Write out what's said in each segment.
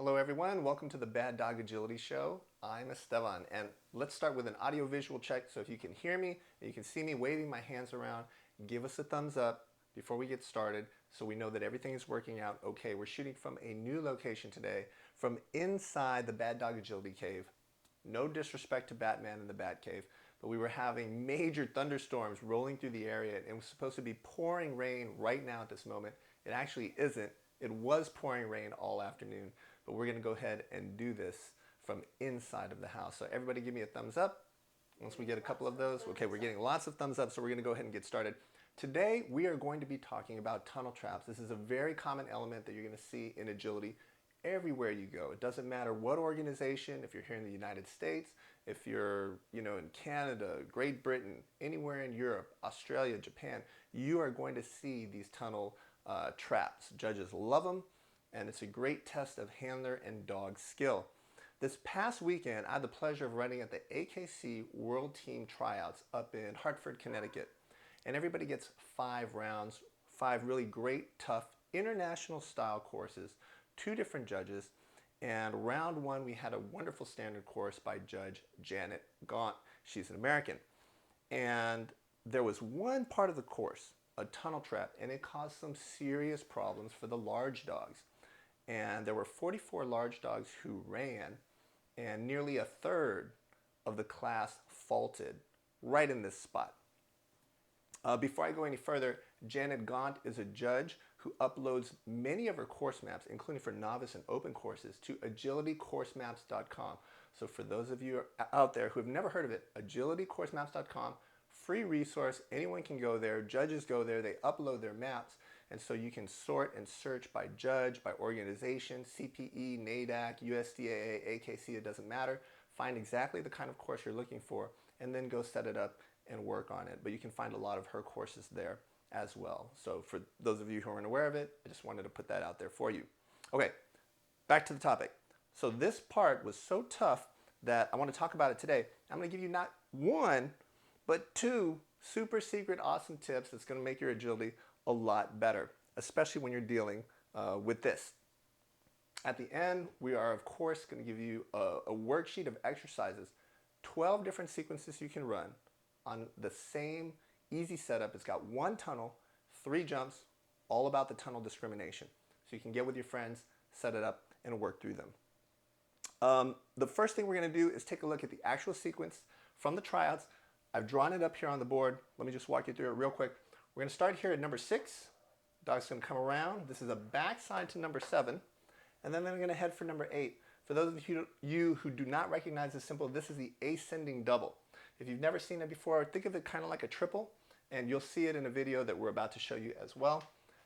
Hello everyone, welcome to the Bad Dog Agility Show. I'm Esteban, and let's start with an audio-visual check. So if you can hear me and you can see me waving my hands around, give us a thumbs up before we get started so we know that everything is working out okay. We're shooting from a new location today, from inside the Bad Dog Agility Cave. No disrespect to Batman in the Bat Cave, but we were having major thunderstorms rolling through the area, and it was supposed to be pouring rain right now at this moment. It actually isn't. It was pouring rain all afternoon, but we're going to go ahead and do this from inside of the house. So everybody give me a thumbs up. Once we get a couple of those, okay, we're getting lots of thumbs up, so we're going to go ahead and get started. Today, we are going to be talking about tunnel traps. This is a very common element that you're going to see in agility everywhere you go. It doesn't matter what organization, if you're here in the United States, if you're in Canada, Great Britain, anywhere in Europe, Australia, Japan, you are going to see these tunnel traps. Judges love them, and it's a great test of handler and dog skill. This past weekend, I had the pleasure of running at the AKC World Team Tryouts up in Hartford, Connecticut. And everybody gets 5 rounds, 5 really great, tough, international style courses, 2 different judges. And round 1, we had a wonderful standard course by Judge Janet Gaunt. She's an American. And there was one part of the course, a tunnel trap, and it caused some serious problems for the large dogs. And there were 44 large dogs who ran, and nearly a third of the class faulted right in this spot. Before I go any further, Janet Gaunt is a judge who uploads many of her course maps, including for novice and open courses, to agilitycoursemaps.com. So for those of you out there who have never heard of it, agilitycoursemaps.com, free resource, anyone can go there, judges go there, they upload their maps, and so you can sort and search by judge, by organization, CPE, NADAC, USDAA, AKC, it doesn't matter. Find exactly the kind of course you're looking for, and then go set it up and work on it. But you can find a lot of her courses there as well. So for those of you who aren't aware of it, I just wanted to put that out there for you. Okay, back to the topic. So this part was so tough that I want to talk about it today. I'm going to give you not one, but 2 super secret awesome tips that's going to make your agility a lot better, especially when you're dealing with this. At the end, we are, of course, going to give you a worksheet of exercises, 12 different sequences you can run on the same easy setup. It's got 1 tunnel, 3 jumps, all about the tunnel discrimination. So you can get with your friends, set it up, and work through them. The first thing we're going to do is take a look at the actual sequence from the tryouts. I've drawn it up here on the board. Let me just walk you through it real quick. We're going to start here at number 6. Dog's going to come around. This is a backside to number 7. And then they're going to head for number 8. For those of you who do not recognize this symbol, this is the ascending double. If you've never seen it before, think of it kind of like a triple, and you'll see it in a video that we're about to show you as well.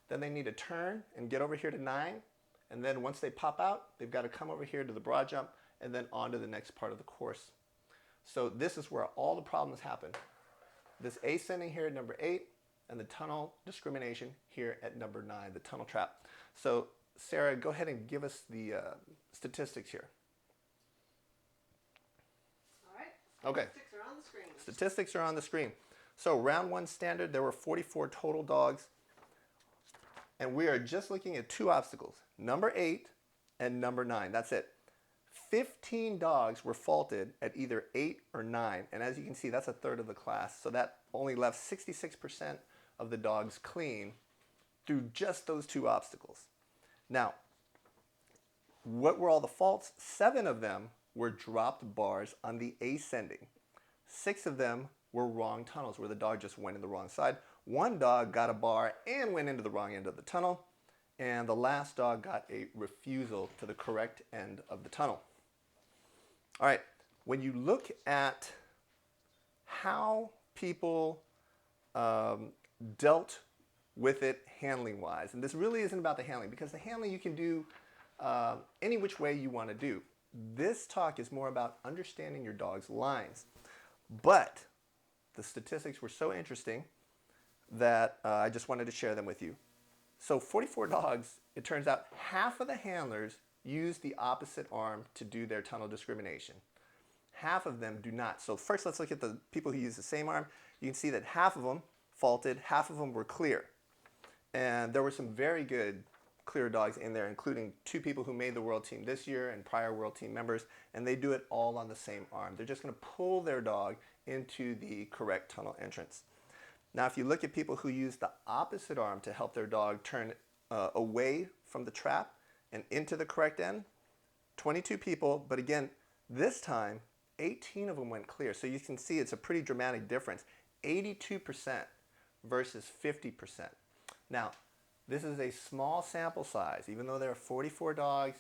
Then they need to turn and get over here to 9, and then once they pop out, they've got to come over here to the broad jump and then on to the next part of the course. So this is where all the problems happen. This ascending here at number 8, and the tunnel discrimination here at number 9, the tunnel trap. So Sarah, go ahead and give us the statistics here. All right. Okay. Statistics are on the screen. Statistics are on the screen. So round 1 standard, there were 44 total dogs. And we are just looking at 2 obstacles, number 8 and number 9. That's it. 15 dogs were faulted at either 8 or 9. And as you can see, that's a third of the class. So that only left 66% of the dogs clean through just those 2 obstacles. Now, what were all the faults? 7 of them were dropped bars on the ascending. 6 of them were wrong tunnels, where the dog just went in the wrong side. 1 dog got a bar and went into the wrong end of the tunnel. And the last dog got a refusal to the correct end of the tunnel. All right, when you look at how people dealt with it handling-wise, and this really isn't about the handling, because the handling you can do any which way you want to do. This talk is more about understanding your dog's lines. But the statistics were so interesting that I just wanted to share them with you. So 44 dogs, it turns out half of the handlers use the opposite arm to do their tunnel discrimination. Half of them do not. So first let's look at the people who use the same arm. You can see that half of them faulted, half of them were clear. And there were some very good clear dogs in there, including 2 people who made the world team this year and prior world team members, and they do it all on the same arm. They're just going to pull their dog into the correct tunnel entrance. Now, if you look at people who use the opposite arm to help their dog turn away from the trap and into the correct end, 22 people, but again, this time, 18 of them went clear. So you can see it's a pretty dramatic difference. 82% versus 50%. Now, this is a small sample size. Even though there are 44 dogs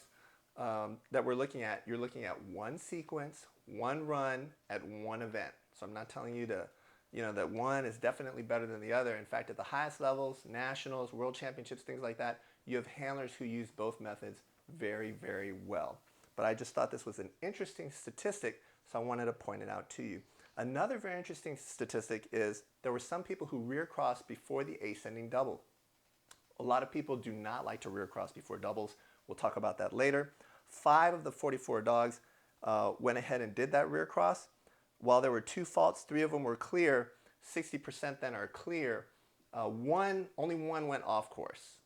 that we're looking at, you're looking at one sequence, one run at one event. So I'm not telling you to, that one is definitely better than the other. In fact, at the highest levels, nationals, world championships, things like that, you have handlers who use both methods very, very well. But I just thought this was an interesting statistic, so I wanted to point it out to you. Another very interesting statistic is there were some people who rear crossed before the ascending double. A lot of people do not like to rear cross before doubles. We'll talk about that later. 5 of the 44 dogs went ahead and did that rear cross. While there were 2 faults, 3 of them were clear. 60% then are clear. Only one went off course.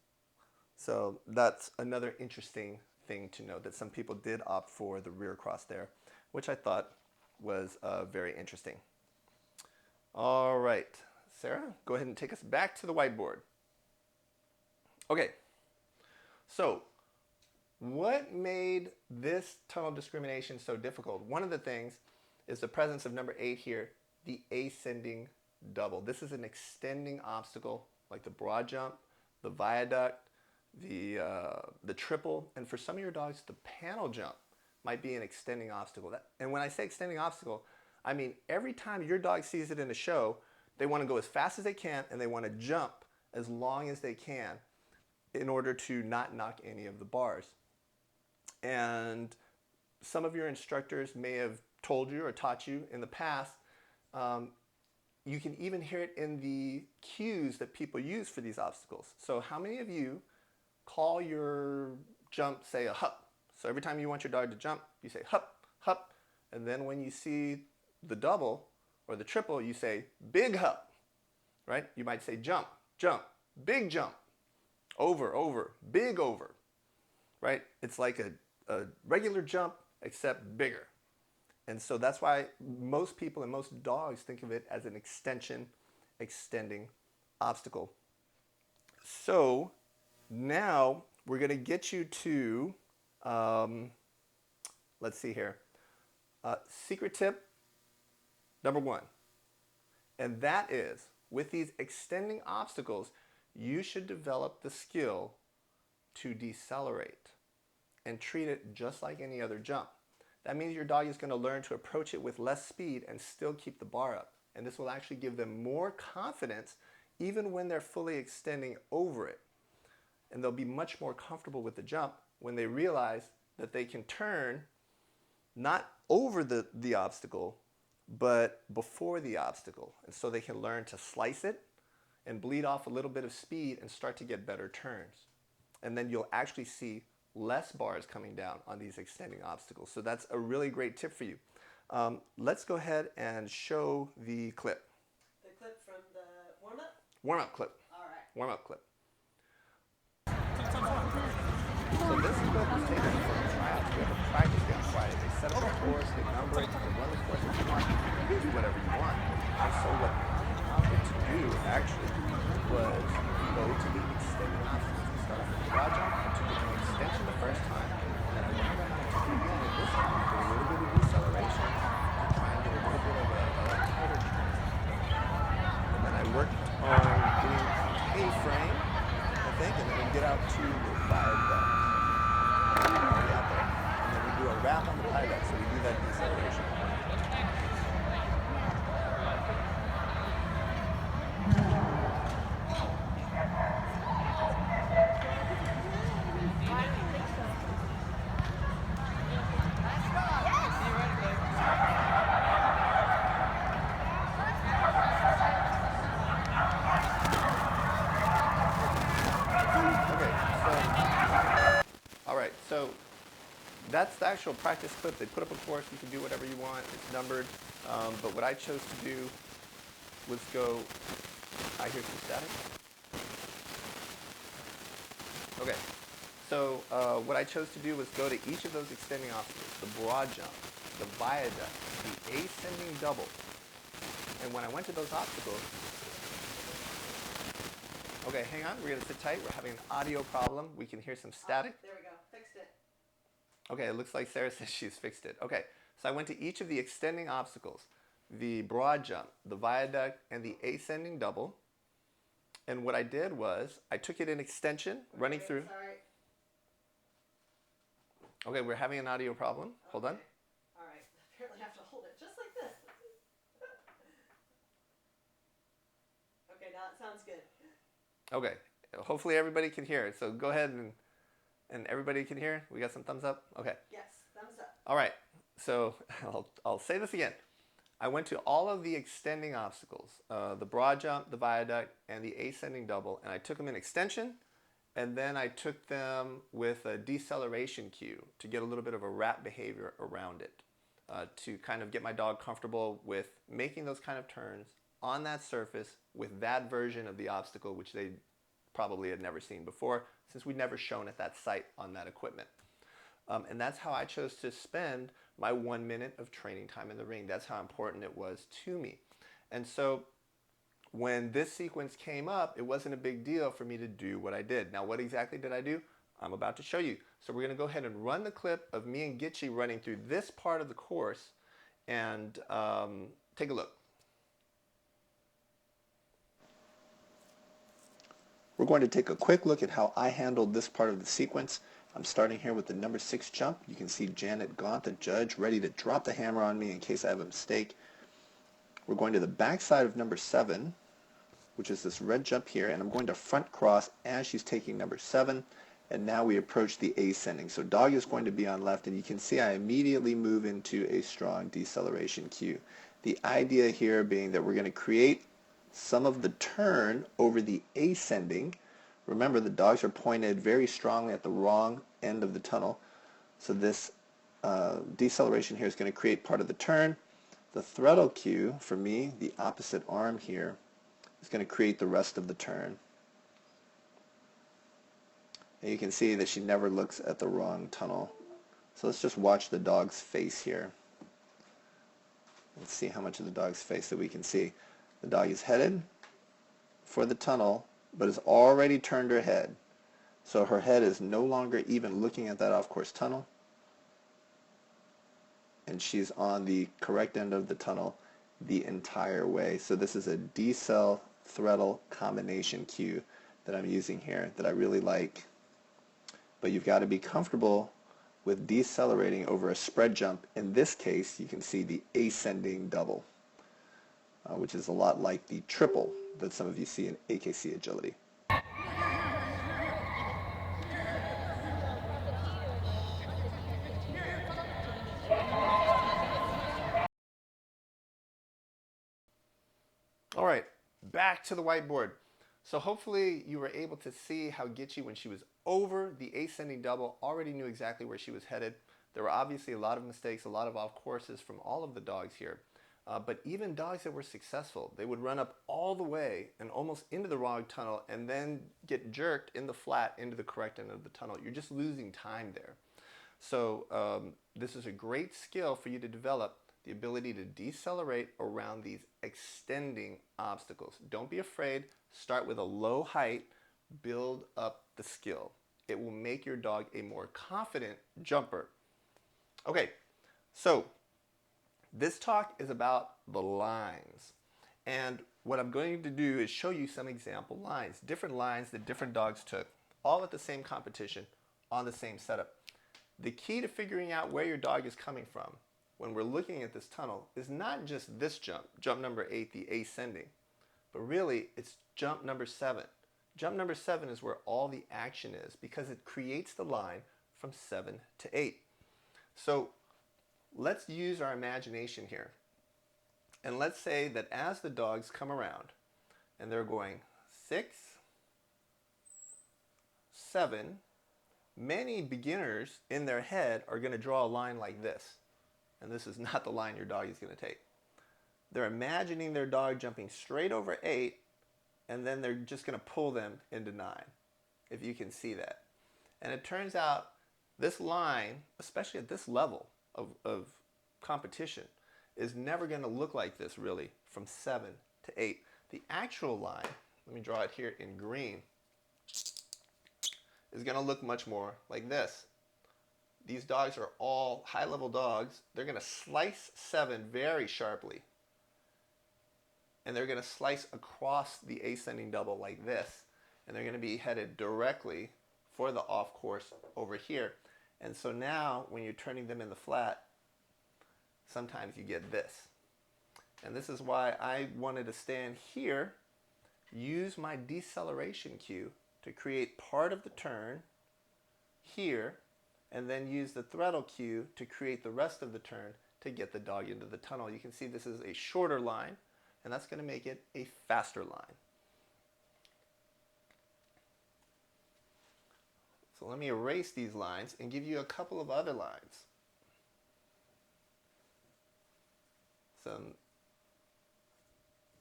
So that's another interesting thing to note, that some people did opt for the rear cross there, which I thought was very interesting. All right, Sarah, go ahead and take us back to the whiteboard. Okay, so what made this tunnel discrimination so difficult? One of the things is the presence of number 8 here, the ascending double. This is an extending obstacle like the broad jump, the viaduct, the triple, and for some of your dogs, the panel jump might be an extending obstacle. And when I say extending obstacle, I mean every time your dog sees it in a show, they want to go as fast as they can and they want to jump as long as they can in order to not knock any of the bars. And some of your instructors may have told you or taught you in the past, you can even hear it in the cues that people use for these obstacles. So how many of you call your jump, say, a hup? So every time you want your dog to jump, you say hup, hup. And then when you see the double or the triple, you say big hup, right? You might say jump, jump, big jump, over, over, big over, right? It's like a regular jump except bigger. And so that's why most people and most dogs think of it as an extending obstacle. So now we're going to get you to, let's see here, secret tip number 1. And that is, with these extending obstacles, you should develop the skill to decelerate and treat it just like any other jump. That means your dog is going to learn to approach it with less speed and still keep the bar up. And this will actually give them more confidence even when they're fully extending over it. And they'll be much more comfortable with the jump when they realize that they can turn not over the obstacle, but before the obstacle. And so they can learn to slice it and bleed off a little bit of speed and start to get better turns. And then you'll actually see less bars coming down on these extending obstacles. So that's a really great tip for you. Let's go ahead and show the clip. The clip from the warm-up? Warm-up clip. All right. Warm-up clip. So this clip is taken from tryouts. We have a practice day on Friday. They set up a course, they number it, they run the course if you want. You can do whatever you want. And so what I opted to do actually was go to the extending obstacles. We started with the broad jump and took it to an extension the first time. And then I went around and took it again. And this time, did a little bit of deceleration to try and get a little bit of a tighter turn. And then I worked on doing A-frame, I think, and then we get out to the viaduct. And then we do a wrap on the viaduct, so we do that deceleration. So that's the actual practice clip. They put up a course. You can do whatever you want. It's numbered. But what I chose to do was go, I hear some static. Okay. So what I chose to do was go to each of those extending obstacles, the broad jump, the viaduct, the ascending double. And when I went to those obstacles, okay, hang on, we're going to sit tight. We're having an audio problem. We can hear some static. There we go. Fixed it. Okay, it looks like Sarah says she's fixed it. Okay, so I went to each of the extending obstacles, the broad jump, the viaduct, and the ascending double. And what I did was I took it in extension, running through. Sorry. Okay, we're having an audio problem. Hold on. All right. Apparently I have to hold it just like this. Okay, now it sounds good. Okay, hopefully everybody can hear it. So go ahead and everybody can hear. We got some thumbs up? Okay. Yes, thumbs up. All right, so I'll say this again. I went to all of the extending obstacles, the broad jump, the viaduct, and the ascending double, and I took them in extension, and then I took them with a deceleration cue to get a little bit of a wrap behavior around it, to kind of get my dog comfortable with making those kind of turns on that surface with that version of the obstacle, which they probably had never seen before, since we'd never shown at that site on that equipment. And that's how I chose to spend my 1 minute of training time in the ring. That's how important it was to me. And so when this sequence came up, it wasn't a big deal for me to do what I did. Now, what exactly did I do? I'm about to show you. So we're going to go ahead and run the clip of me and Gitchy running through this part of the course and take a look. We're going to take a quick look at how I handled this part of the sequence. I'm starting here with the number 6 jump. You can see Janet Gaunt, the judge, ready to drop the hammer on me in case I have a mistake. We're going to the back side of number 7, which is this red jump here, and I'm going to front cross as she's taking number 7. And now we approach the ascending. So dog is going to be on left, and you can see I immediately move into a strong deceleration cue. The idea here being that we're going to create some of the turn over the ascending. Remember, the dogs are pointed very strongly at the wrong end of the tunnel. So this deceleration here is going to create part of the turn. The throttle cue, for me, the opposite arm here, is going to create the rest of the turn. And you can see that she never looks at the wrong tunnel. So let's just watch the dog's face here. Let's see how much of the dog's face that we can see. The dog is headed for the tunnel, but has already turned her head. So her head is no longer even looking at that off-course tunnel. And she's on the correct end of the tunnel the entire way. So this is a decel throttle combination cue that I'm using here that I really like. But you've got to be comfortable with decelerating over a spread jump. In this case, you can see the ascending double, which is a lot like the triple that some of you see in AKC agility. All right, back to the whiteboard. So hopefully you were able to see how Gitchy, when she was over the ascending double, already knew exactly where she was headed. There were obviously a lot of mistakes, a lot of off courses from all of the dogs here. But even dogs that were successful, they would run up all the way and almost into the wrong tunnel and then get jerked in the flat into the correct end of the tunnel. You're just losing time there. So this is a great skill for you to develop, the ability to decelerate around these extending obstacles. Don't be afraid. Start with a low height. Build up the skill. It will make your dog a more confident jumper. Okay, so this talk is about the lines. And what I'm going to do is show you some example lines, different lines that different dogs took, all at the same competition, on the same setup. The key to figuring out where your dog is coming from when we're looking at this tunnel is not just this jump, jump number 8, the ascending, but really it's jump number 7. Jump number 7 is where all the action is because it creates the line from 7 to 8. So let's use our imagination here. And let's say that as the dogs come around and they're going 6, 7, many beginners in their head are going to draw a line like this. And this is not the line your dog is going to take. They're imagining their dog jumping straight over 8, and then they're just going to pull them into 9, if you can see that. And it turns out this line, especially at this level of competition, is never going to look like this really from 7 to 8. The actual line, let me draw it here in green, is going to look much more like this. These dogs are all high-level dogs. They're going to slice 7 very sharply. And they're going to slice across the ascending double like this. And they're going to be headed directly for the off course over here. And so now when you're turning them in the flat, sometimes you get this. And this is why I wanted to stand here, use my deceleration cue to create part of the turn here, and then use the throttle cue to create the rest of the turn to get the dog into the tunnel. You can see this is a shorter line, and that's going to make it a faster line. So let me erase these lines and give you a couple of other lines. Some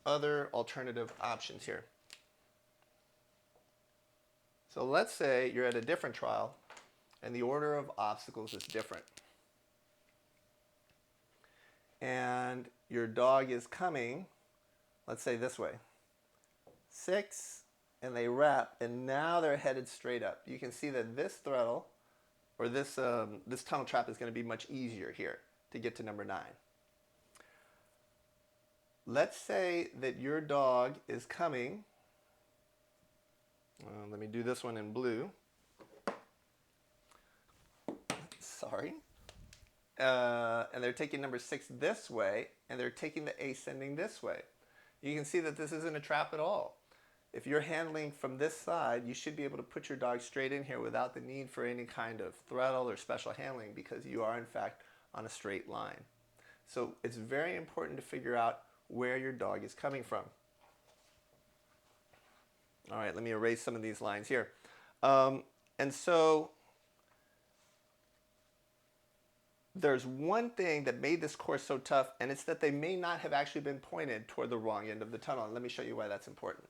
other alternative options here. So let's say you're at a different trial and the order of obstacles is different. And your dog is coming, let's say this way. 6, and they wrap, and now they're headed straight up. You can see that this throttle, or this tunnel trap is going to be much easier here to get to number 9. Let's say that your dog is coming, let me do this one in blue. Sorry. And they're taking number 6 this way, and they're taking the ascending this way. You can see that this isn't a trap at all. If you're handling from this side, you should be able to put your dog straight in here without the need for any kind of throttle or special handling, because you are in fact on a straight line. So it's very important to figure out where your dog is coming from. All right, let me erase some of these lines here. And so there's one thing that made this course so tough, and it's that they may not have actually been pointed toward the wrong end of the tunnel. And let me show you why that's important.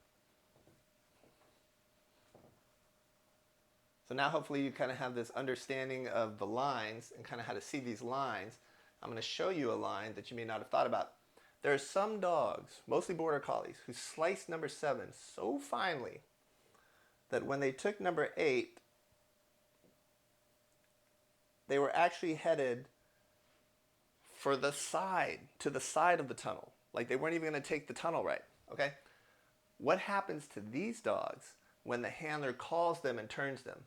So now hopefully you kind of have this understanding of the lines and kind of how to see these lines. I'm going to show you a line that you may not have thought about. There are some dogs, mostly border collies, who slice number 7 so finely that when they took number 8, they were actually headed for the side, to the side of the tunnel. Like they weren't even going to take the tunnel right, okay? What happens to these dogs when the handler calls them and turns them?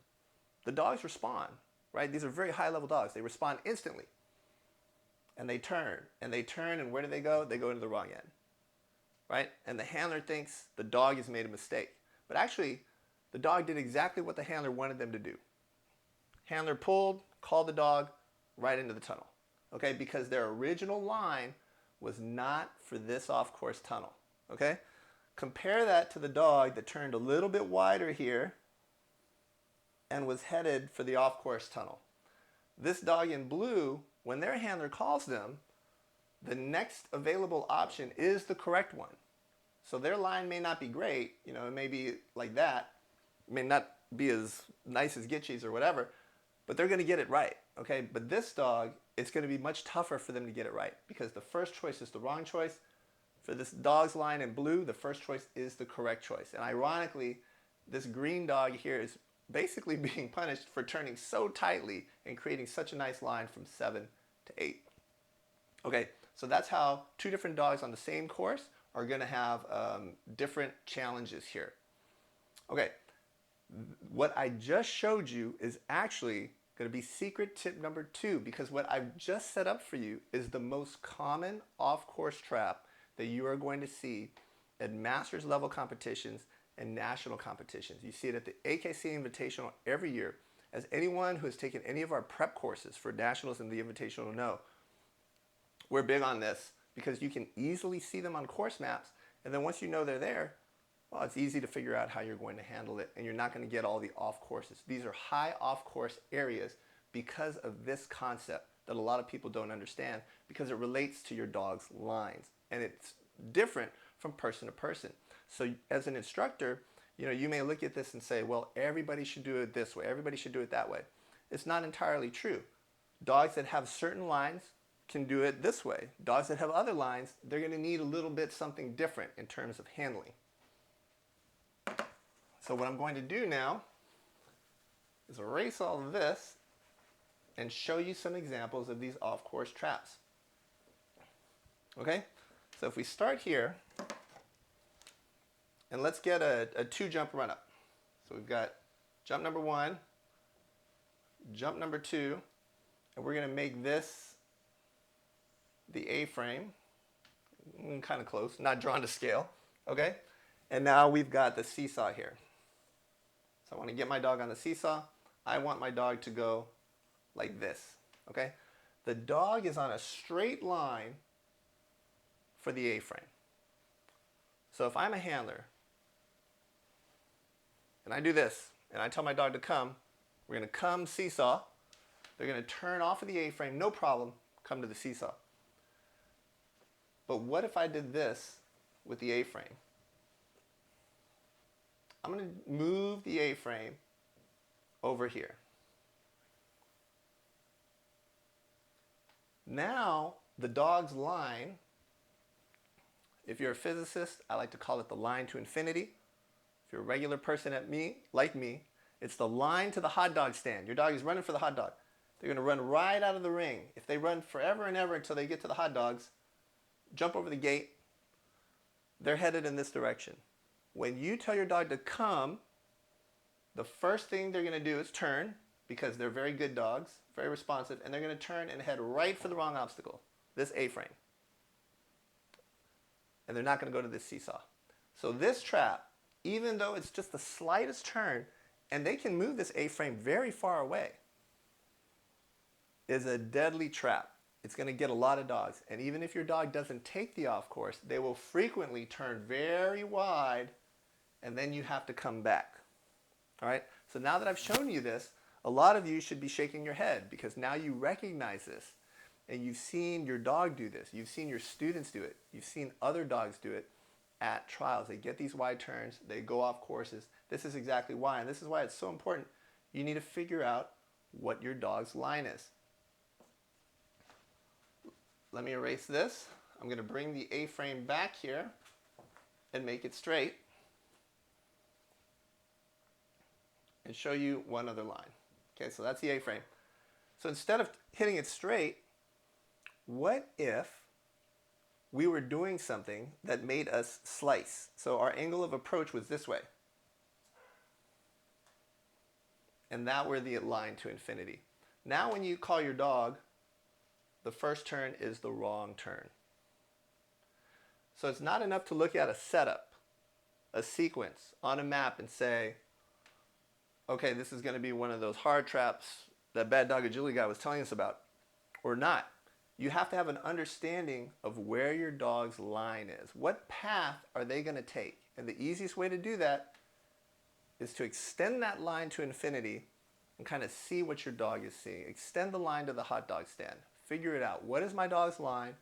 The dogs respond, right? These are very high-level dogs. They respond instantly. And they turn, and where do they go? They go into the wrong end, right? And the handler thinks the dog has made a mistake. But actually, the dog did exactly what the handler wanted them to do. Handler pulled, called the dog right into the tunnel, okay? Because their original line was not for this off-course tunnel, okay? Compare that to the dog that turned a little bit wider here and was headed for the off-course tunnel. This dog in blue, when their handler calls them, the next available option is the correct one. So their line may not be great, you know, it may be like that, it may not be as nice as Gitchy's or whatever, but they're going to get it right, okay? But this dog, it's going to be much tougher for them to get it right because the first choice is the wrong choice. For this dog's line in blue, the first choice is the correct choice. And ironically, this green dog here is basically being punished for turning so tightly and creating such a nice line from 7 to 8. Okay, so that's how 2 different dogs on the same course are going to have different challenges here. Okay, what I just showed you is actually going to be secret tip number 2, because what I've just set up for you is the most common off-course trap that you are going to see at masters level competitions and national competitions. You see it at the AKC Invitational every year. As anyone who has taken any of our prep courses for nationals and the Invitational know, we're big on this because you can easily see them on course maps, and then once you know they're there, well, it's easy to figure out how you're going to handle it, and you're not going to get all the off courses. These are high off course areas because of this concept that a lot of people don't understand, because it relates to your dog's lines, and it's different from person to person. So as an instructor, You may look at this and say, well, everybody should do it this way. Everybody should do it that way. It's not entirely true. Dogs that have certain lines can do it this way. Dogs that have other lines, they're going to need a little bit something different in terms of handling. So what I'm going to do now is erase all of this and show you some examples of these off-course traps. Okay? So if we start here, and let's get a 2-jump run up. So we've got jump number 1, jump number 2, and we're going to make this the A-frame. Kind of close, not drawn to scale. Okay? And now we've got the seesaw here. So I want to get my dog on the seesaw. I want my dog to go like this. Okay? The dog is on a straight line for the A-frame. So if I'm a handler, and I do this, and I tell my dog to come, we're going to come seesaw. They're going to turn off of the A-frame, no problem, come to the seesaw. But what if I did this with the A-frame? I'm going to move the A-frame over here. Now, the dog's line, if you're a physicist, I like to call it the line to infinity. If you're a regular person like me, it's the line to the hot dog stand. Your dog is running for the hot dog. They're going to run right out of the ring. If they run forever and ever until they get to the hot dogs, jump over the gate, they're headed in this direction. When you tell your dog to come, the first thing they're going to do is turn, because they're very good dogs, very responsive, and they're going to turn and head right for the wrong obstacle, this A-frame. And they're not going to go to this seesaw. So this trap, even though it's just the slightest turn, and they can move this A-frame very far away, is a deadly trap. It's going to get a lot of dogs. And even if your dog doesn't take the off course, they will frequently turn very wide, and then you have to come back. All right? So now that I've shown you this, a lot of you should be shaking your head, because now you recognize this, and you've seen your dog do this. You've seen your students do it. You've seen other dogs do it at trials. They get these wide turns. They go off courses. This is exactly why, and this is why it's so important. You need to figure out what your dog's line is. Let me erase this. I'm going to bring the A-frame back here and make it straight and show you one other line. Okay, so that's the A-frame. So instead of hitting it straight, what if we were doing something that made us slice? So our angle of approach was this way. And that were the line to infinity. Now when you call your dog, the first turn is the wrong turn. So it's not enough to look at a setup, a sequence on a map and say, okay, this is going to be one of those hard traps that bad dog agility guy was telling us about, or not. You have to have an understanding of where your dog's line is. What path are they going to take? And the easiest way to do that is to extend that line to infinity and kind of see what your dog is seeing. Extend the line to the hot dog stand. Figure it out. What is my dog's line?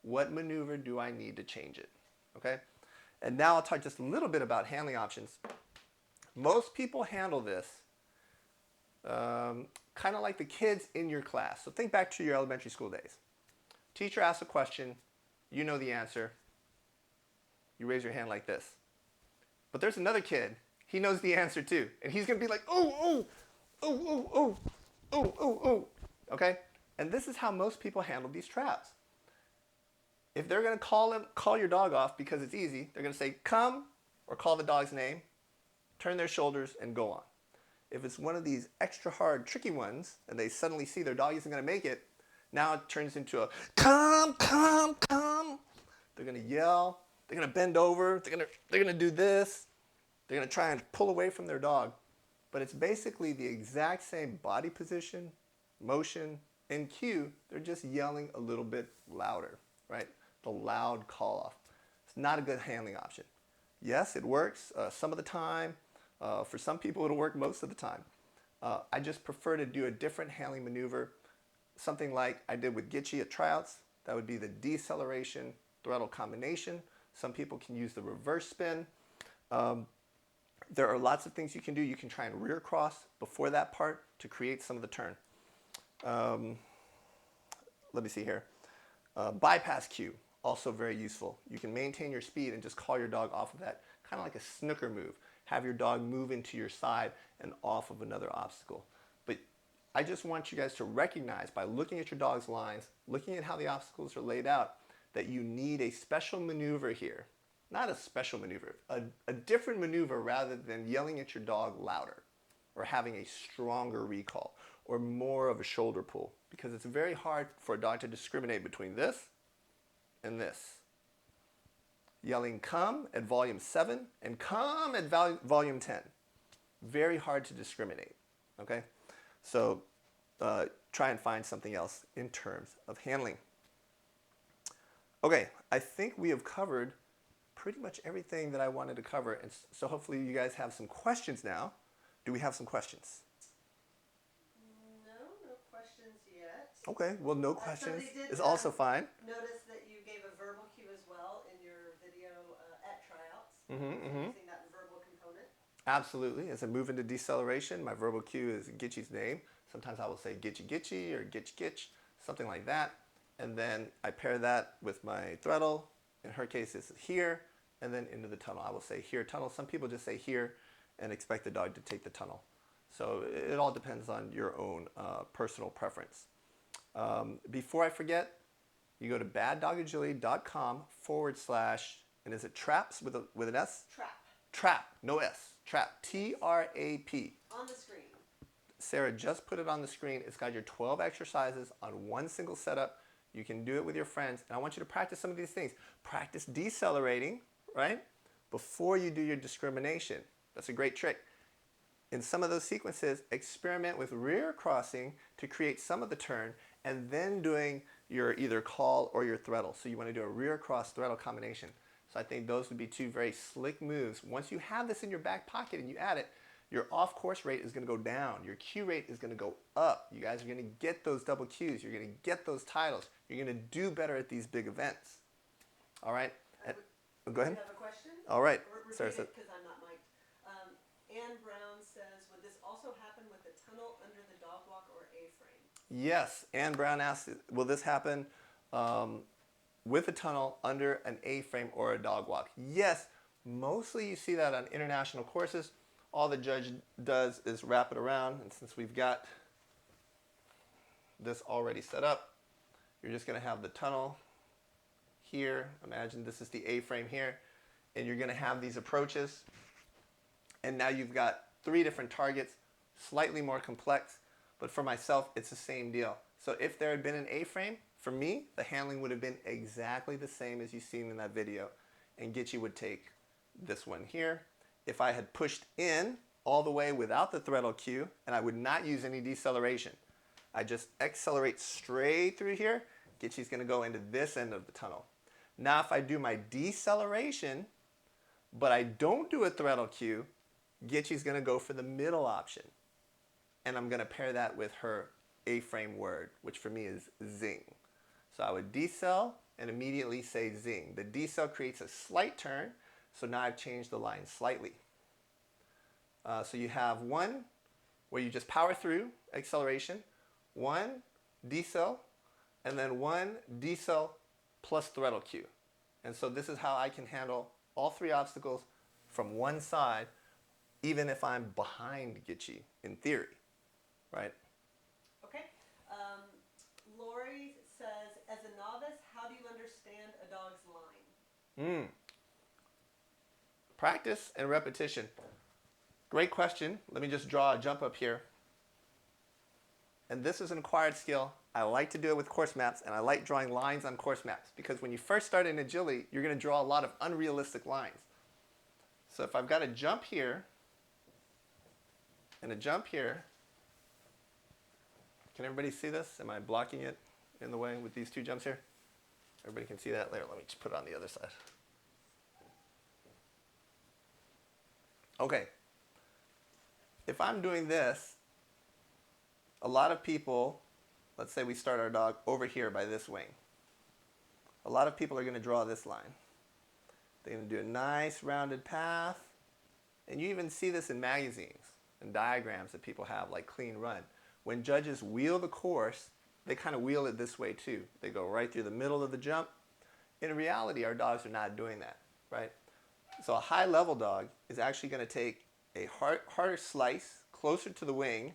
What maneuver do I need to change it? Okay? And now I'll talk just a little bit about handling options. Most people handle this kind of like the kids in your class. So think back to your elementary school days. Teacher asks a question, you know the answer, you raise your hand like this. But there's another kid, he knows the answer too, and he's going to be like, oh, oh, oh, oh, oh, oh, oh, oh, okay? And this is how most people handle these traps. If they're going to call your dog off because it's easy, they're going to say, come, or call the dog's name, turn their shoulders, and go on. If it's one of these extra hard, tricky ones, and they suddenly see their dog isn't going to make it, now it turns into a come, come, come. They're going to yell. They're going to bend over. They're going to do this. They're going to try and pull away from their dog. But it's basically the exact same body position, motion, and cue. They're just yelling a little bit louder, right? The loud call off. It's not a good handling option. Yes, it works some of the time. For some people, it'll work most of the time. I just prefer to do a different handling maneuver, something like I did with Gitchy at tryouts. That would be the deceleration throttle combination. Some people can use the reverse spin. There are lots of things you can do. You can try and rear cross before that part to create some of the turn. Let me see here. Bypass cue, also very useful. You can maintain your speed and just call your dog off of that, kind of like a snooker move. Have your dog move into your side and off of another obstacle. But I just want you guys to recognize by looking at your dog's lines, looking at how the obstacles are laid out, that you need a special maneuver here. Not a special maneuver, a different maneuver rather than yelling at your dog louder or having a stronger recall or more of a shoulder pull, because it's very hard for a dog to discriminate between this and this. Yelling come at volume 7 and come at volume 10. Very hard to discriminate, okay? So try and find something else in terms of handling. Okay, I think we have covered pretty much everything that I wanted to cover, and so hopefully you guys have some questions now. Do we have some questions? No questions yet. Okay, well, no questions Somebody did, is also fine. Notice that you gave a verbal cue as well in your video at tryouts. Using that verbal component. Absolutely. As I move into deceleration, my verbal cue is Gitchy's name. Sometimes I will say Gitchy Gitchy or Gitch Gitch, something like that. And then I pair that with my throttle. In her case, it's here, and then into the tunnel. I will say here tunnel. Some people just say here and expect the dog to take the tunnel. So it all depends on your own personal preference. Before I forget, you go to baddogagility.com / and is it traps with an S? Trap. Trap, no S. Trap, T-R-A-P. On the screen. Sarah just put it on the screen. It's got your 12 exercises on one single setup. You can do it with your friends. And I want you to practice some of these things. Practice decelerating, right? Before you do your discrimination. That's a great trick. In some of those sequences, experiment with rear crossing to create some of the turn and then doing your either call or your throttle. So you want to do a rear cross throttle combination. So I think those would be two very slick moves. Once you have this in your back pocket and you add it, your off-course rate is going to go down. Your cue rate is going to go up. You guys are going to get those double cues. You're going to get those titles. You're going to do better at these big events. All right? Go ahead. You have a question? All right. Sarah said, because I'm not mic'd. Ann Brown says, would this also happen with the tunnel under the dog walk or A-frame? Yes. Ann Brown asked, will this happen with a tunnel under an A-frame or a dog walk? Yes. Mostly you see that on international courses. All the judge does is wrap it around, and since we've got this already set up, you're just going to have the tunnel here. Imagine this is the A-frame here, and you're going to have these approaches, and now you've got 3 different targets, slightly more complex, but for myself, it's the same deal. So if there had been an A-frame, for me, the handling would have been exactly the same as you've seen in that video, and Gitchy would take this one here. If I had pushed in all the way without the throttle cue, and I would not use any deceleration, I just accelerate straight through here, Gitchy's going to go into this end of the tunnel. Now if I do my deceleration, but I don't do a throttle cue, Gitchy's going to go for the middle option. And I'm going to pair that with her A-frame word, which for me is zing. So I would decel and immediately say zing. The decel creates a slight turn. So now I've changed the line slightly. So you have one where you just power through acceleration, one decel, and then one decel plus throttle cue. And so this is how I can handle all 3 obstacles from one side, even if I'm behind Gitchy, in theory, right? Okay. Lori says, as a novice, how do you understand a dog's line? Practice and repetition. Great question. Let me just draw a jump up here. And this is an acquired skill. I like to do it with course maps, and I like drawing lines on course maps because when you first start in agility, you're going to draw a lot of unrealistic lines. So if I've got a jump here and a jump here, can everybody see this? Am I blocking it in the way with these 2 jumps here? Everybody can see that? There, let me just put it on the other side. Okay, if I'm doing this, a lot of people, let's say we start our dog over here by this wing. A lot of people are going to draw this line. They're going to do a nice rounded path, And you even see this in magazines and diagrams that people have, like Clean Run. When judges wheel the course, they kind of wheel it this way too. They go right through the middle of the jump. In reality, our dogs are not doing that, right? So a high level dog is actually going to take a harder slice closer to the wing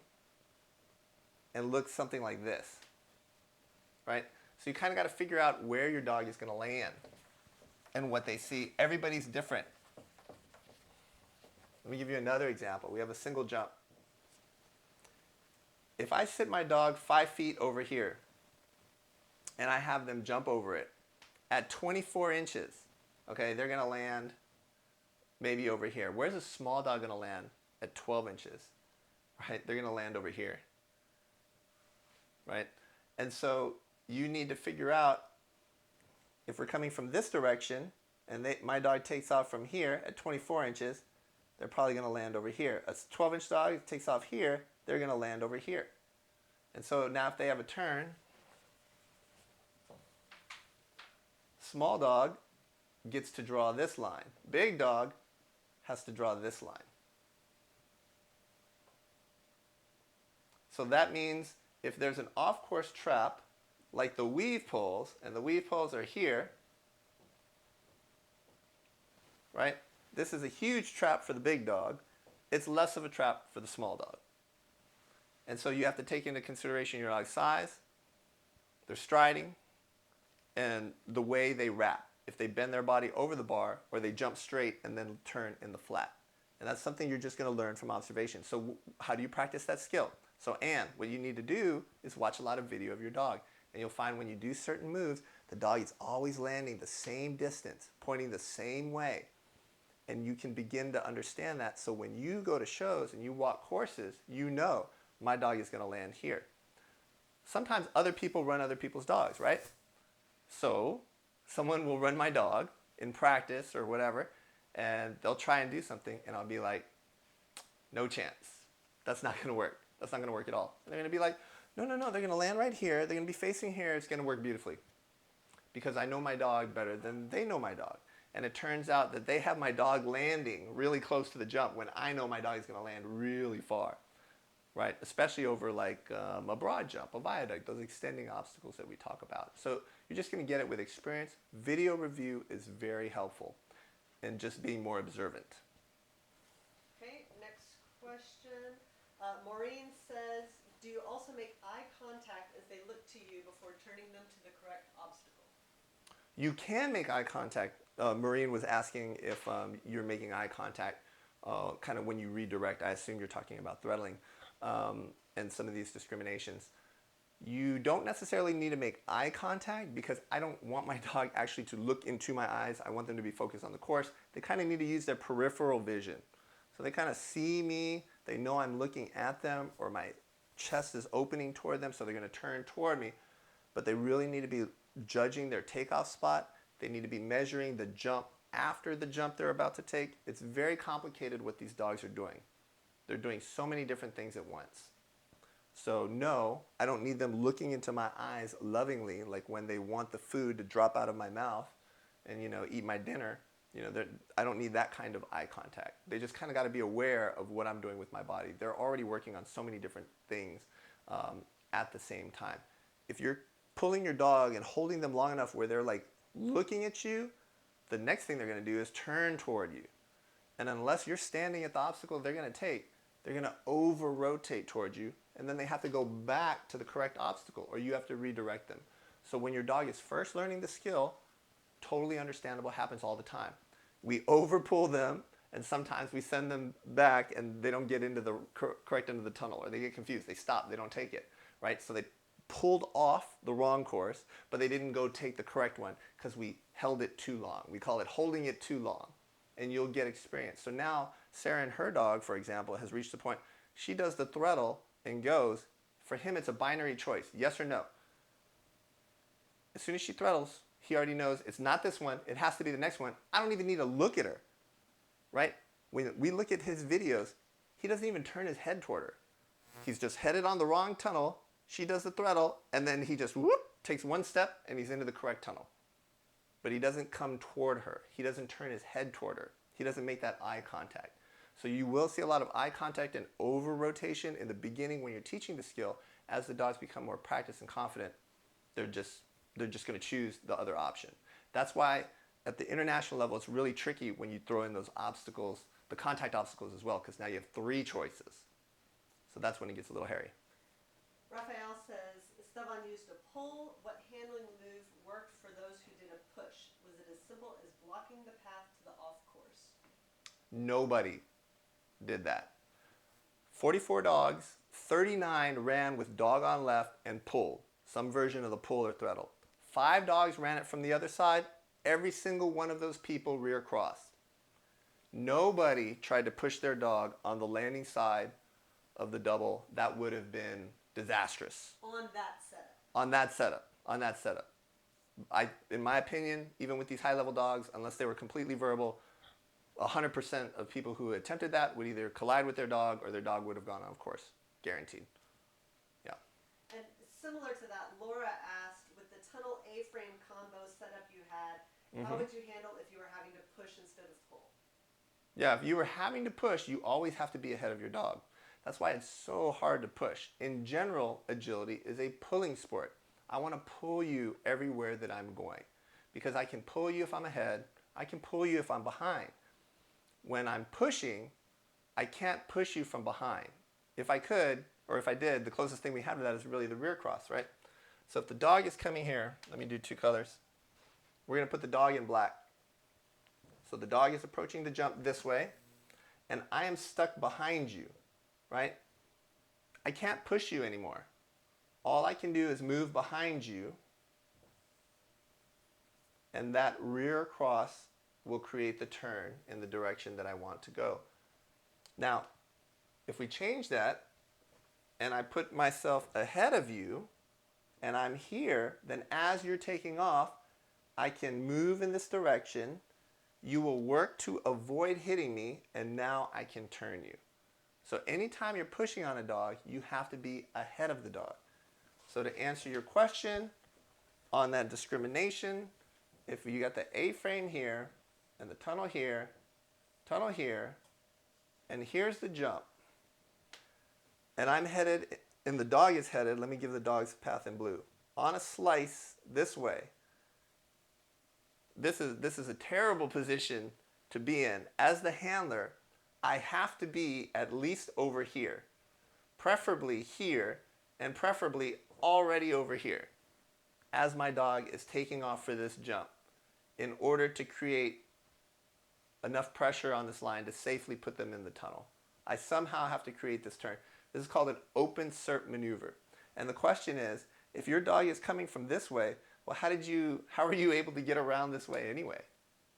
and look something like this, right? So you kind of got to figure out where your dog is going to land and what they see. Everybody's different. Let me give you another example. We have a single jump. If I sit my dog 5 feet over here and I have them jump over it at 24 inches, okay, they're going to land maybe over here. Where's a small dog going to land at 12 inches? Right? They're going to land over here. Right? And so you need to figure out if we're coming from this direction and my dog takes off from here at 24 inches, they're probably going to land over here. A 12-inch dog takes off here, they're going to land over here. And so now if they have a turn, small dog gets to draw this line. Big dog has to draw this line. So that means if there's an off-course trap, like the weave poles, and the weave poles are here, right? This is a huge trap for the big dog. It's less of a trap for the small dog. And so you have to take into consideration your dog's size, their striding, and the way they wrap. If they bend their body over the bar or they jump straight and then turn in the flat. And that's something you're just going to learn from observation. So how do you practice that skill? So Anne, what you need to do is watch a lot of video of your dog. And you'll find when you do certain moves, the dog is always landing the same distance, pointing the same way. And you can begin to understand that. So when you go to shows and you walk courses, you know my dog is going to land here. Sometimes other people run other people's dogs, right? So someone will run my dog in practice or whatever, and they'll try and do something, and I'll be like, no chance. That's not going to work. That's not going to work at all. And they're going to be like, no, they're going to land right here. They're going to be facing here. It's going to work beautifully. Because I know my dog better than they know my dog. And it turns out that they have my dog landing really close to the jump when I know my dog is going to land really far. Right? Especially over like a broad jump, a viaduct, those extending obstacles that we talk about. So you're just going to get it with experience. Video review is very helpful in just being more observant. Okay, next question. Maureen says, do you also make eye contact as they look to you before turning them to the correct obstacle? You can make eye contact. Maureen was asking if you're making eye contact kind of when you redirect. I assume you're talking about throttling and some of these discriminations. You don't necessarily need to make eye contact because I don't want my dog actually to look into my eyes. I want them to be focused on the course. They kind of need to use their peripheral vision. So they kind of see me, they know I'm looking at them, or my chest is opening toward them, so they're going to turn toward me. But they really need to be judging their takeoff spot. They need to be measuring the jump after the jump they're about to take. It's very complicated what these dogs are doing. They're doing so many different things at once. So no, I don't need them looking into my eyes lovingly, like when they want the food to drop out of my mouth and, eat my dinner. I don't need that kind of eye contact. They just kind of got to be aware of what I'm doing with my body. They're already working on so many different things at the same time. If you're pulling your dog and holding them long enough where they're like looking at you, the next thing they're going to do is turn toward you. And unless you're standing at the obstacle they're going to take, they're going to over-rotate toward you, and then they have to go back to the correct obstacle, or you have to redirect them. So when your dog is first learning the skill, totally understandable, happens all the time. We overpull them, and sometimes we send them back, and they don't get into the correct end of the tunnel, or they get confused. They stop. They don't take it, right? So they pulled off the wrong course, but they didn't go take the correct one because we held it too long. We call it holding it too long, and you'll get experience. So now Sarah and her dog, for example, has reached the point she does the throttle and goes. For him, it's a binary choice, yes or no. As soon as she throttles, he already knows it's not this one. It has to be the next one. I don't even need to look at her, right? When we look at his videos, he doesn't even turn his head toward her. He's just headed on the wrong tunnel. She does the throttle, and then he just takes one step, and he's into the correct tunnel. But he doesn't come toward her. He doesn't turn his head toward her. He doesn't make that eye contact. So you will see a lot of eye contact and over rotation in the beginning when you're teaching the skill. As the dogs become more practiced and confident, they're just going to choose the other option. That's why at the international level it's really tricky when you throw in those obstacles, the contact obstacles as well, because now you have 3 choices. So that's when it gets a little hairy. Raphael says, Esteban used a pull. What handling move worked for those who did a push? Was it as simple as blocking the path to the off course? Nobody did that. 44 dogs, 39 ran with dog on left and pull, some version of the pull or throttle. 5 dogs ran it from the other side. Every single one of those people rear crossed. Nobody tried to push their dog on the landing side of the double. That would have been disastrous. On that setup. On that setup. On that setup. In my opinion, even with these high-level dogs, unless they were completely verbal, 100% of people who attempted that would either collide with their dog or their dog would have gone on course. Guaranteed. Yeah. And similar to that, Laura asked, with the tunnel A-frame combo setup you had, how would you handle if you were having to push instead of pull? Yeah, if you were having to push, you always have to be ahead of your dog. That's why it's so hard to push. In general, agility is a pulling sport. I want to pull you everywhere that I'm going because I can pull you if I'm ahead. I can pull you if I'm behind. When I'm pushing, I can't push you from behind. If I could, or if I did, the closest thing we have to that is really the rear cross, right? So if the dog is coming here, let me do 2 colors. We're going to put the dog in black. So the dog is approaching the jump this way, and I am stuck behind you, right? I can't push you anymore. All I can do is move behind you, and that rear cross will create the turn in the direction that I want to go. Now, if we change that, and I put myself ahead of you, and I'm here, then as you're taking off, I can move in this direction. You will work to avoid hitting me, and now I can turn you. So anytime you're pushing on a dog, you have to be ahead of the dog. So to answer your question on that discrimination, if you got the A-frame here, and the tunnel here, and here's the jump, and I'm headed, and the dog is headed, let me give the dog's path in blue, on a slice this way. This is a terrible position to be in. As the handler, I have to be at least over here, preferably here, and preferably already over here, as my dog is taking off for this jump, in order to create enough pressure on this line to safely put them in the tunnel. I somehow have to create this turn. This is called an open SERP maneuver. And the question is, if your dog is coming from this way, well, how were you able to get around this way anyway,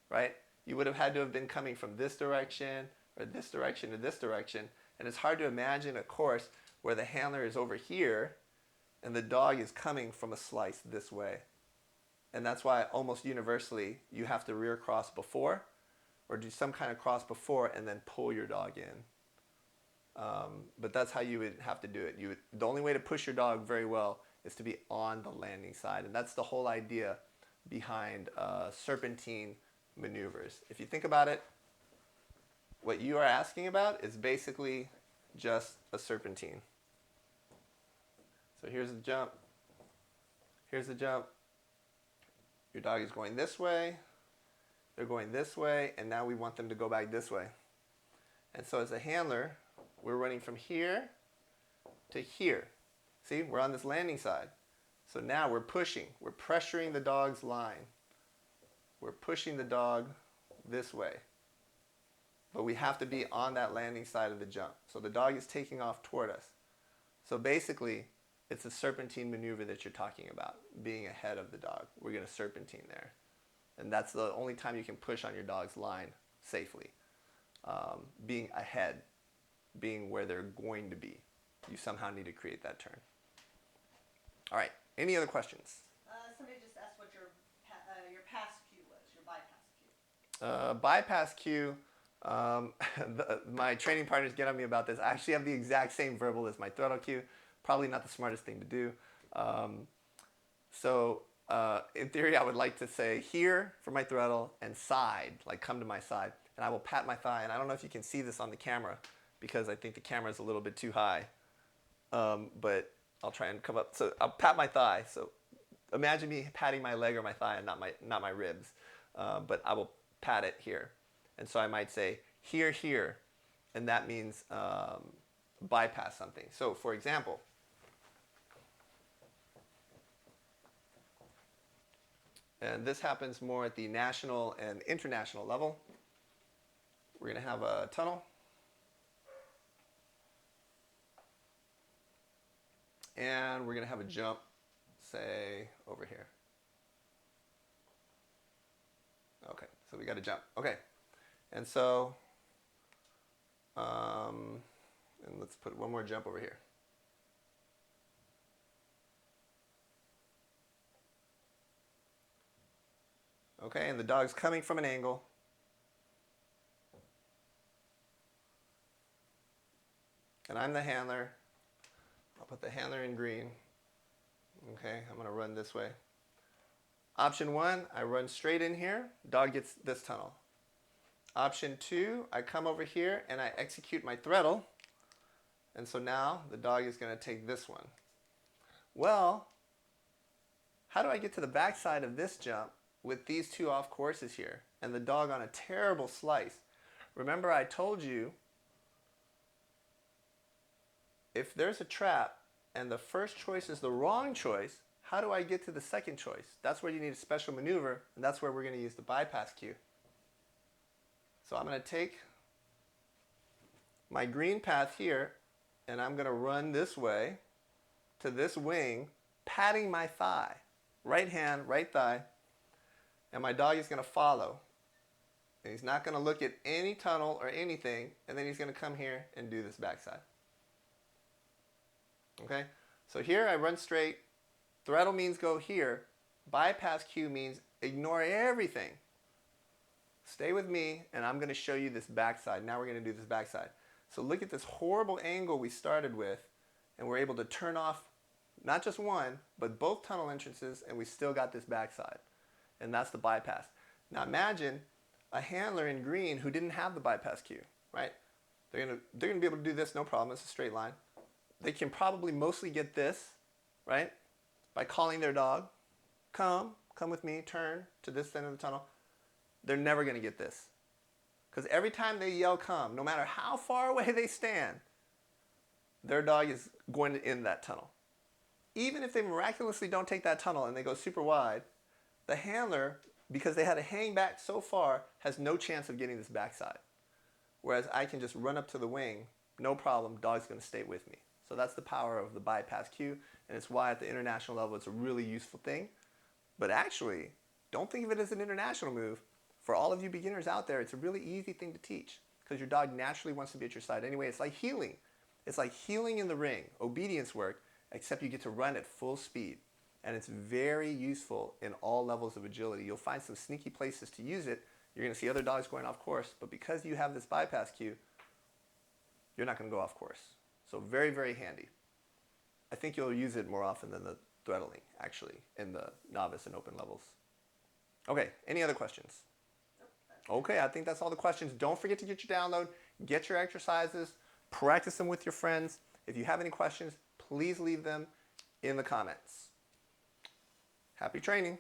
right? You would have had to have been coming from this direction, or this direction, or this direction. And it's hard to imagine a course where the handler is over here, and the dog is coming from a slice this way. And that's why almost universally, you have to rear cross before, or do some kind of cross before and then pull your dog in. But that's how you would have to do it. The only way to push your dog very well is to be on the landing side. And that's the whole idea behind serpentine maneuvers. If you think about it, what you are asking about is basically just a serpentine. So here's the jump. Here's the jump. Your dog is going this way. They're going this way, and now we want them to go back this way. And so as a handler, we're running from here to here. See, we're on this landing side. So now we're pushing. We're pressuring the dog's line. We're pushing the dog this way. But we have to be on that landing side of the jump. So the dog is taking off toward us. So basically, it's a serpentine maneuver that you're talking about, being ahead of the dog. We're going to serpentine there. And that's the only time you can push on your dog's line safely. Being ahead, being where they're going to be. You somehow need to create that turn. All right, any other questions? Somebody just asked what your pass cue was, your Bypass bypass cue. cue, my training partners get on me about this. I actually have the exact same verbal as my throttle cue. Probably not the smartest thing to do. In theory, I would like to say here for my throttle and side, like come to my side. and I will pat my thigh. And I don't know if you can see this on the camera because I think the camera is a little bit too high. But I'll try and come up. So I'll pat my thigh. So imagine me patting my leg or my thigh and not my ribs. But I will pat it here. And so I might say, here, here. And that means bypass something. So for example, and this happens more at the national and international level. We're going to have a tunnel. And we're going to have a jump, say, over here. Okay, so we got to jump. Okay, and so, and let's put one more jump over here. Okay, and the dog's coming from an angle. And I'm the handler. I'll put the handler in green. Okay, I'm going to run this way. Option 1, I run straight in here. Dog gets this tunnel. Option 2, I come over here and I execute my throttle. And so now the dog is going to take this one. Well, how do I get to the backside of this jump with these two off courses here and the dog on a terrible slice? Remember I told you, if there's a trap and the first choice is the wrong choice, how do I get to the second choice? That's where you need a special maneuver, and that's where we're going to use the bypass cue. So I'm going to take my green path here, and I'm going to run this way to this wing, patting my thigh. Right hand, right thigh, and my dog is going to follow. And he's not going to look at any tunnel or anything, and then he's going to come here and do this backside. Okay, so here I run straight. Throttle means go here. Bypass cue means ignore everything. Stay with me, and I'm going to show you this backside. Now we're going to do this backside. So look at this horrible angle we started with, and we're able to turn off not just one, but both tunnel entrances, and we still got this backside. And that's the bypass. Now imagine a handler in green who didn't have the bypass cue, right? They're going to be able to do this, no problem. It's a straight line. They can probably mostly get this, right, by calling their dog, come with me, turn to this end of the tunnel. They're never going to get this. Because every time they yell come, no matter how far away they stand, their dog is going to end that tunnel. Even if they miraculously don't take that tunnel and they go super wide, the handler, because they had to hang back so far, has no chance of getting this backside. Whereas I can just run up to the wing, no problem, dog's going to stay with me. So that's the power of the bypass cue, and it's why at the international level it's a really useful thing. But actually, don't think of it as an international move. For all of you beginners out there, it's a really easy thing to teach because your dog naturally wants to be at your side anyway. It's like healing. It's like healing in the ring, obedience work, except you get to run at full speed. And it's very useful in all levels of agility. You'll find some sneaky places to use it. You're going to see other dogs going off course, but because you have this bypass cue, you're not going to go off course. So very, very handy. I think you'll use it more often than the throttling, actually, in the novice and open levels. Okay, any other questions? Nope. Okay, I think that's all the questions. Don't forget to get your download, get your exercises, practice them with your friends. If you have any questions, please leave them in the comments. Happy training.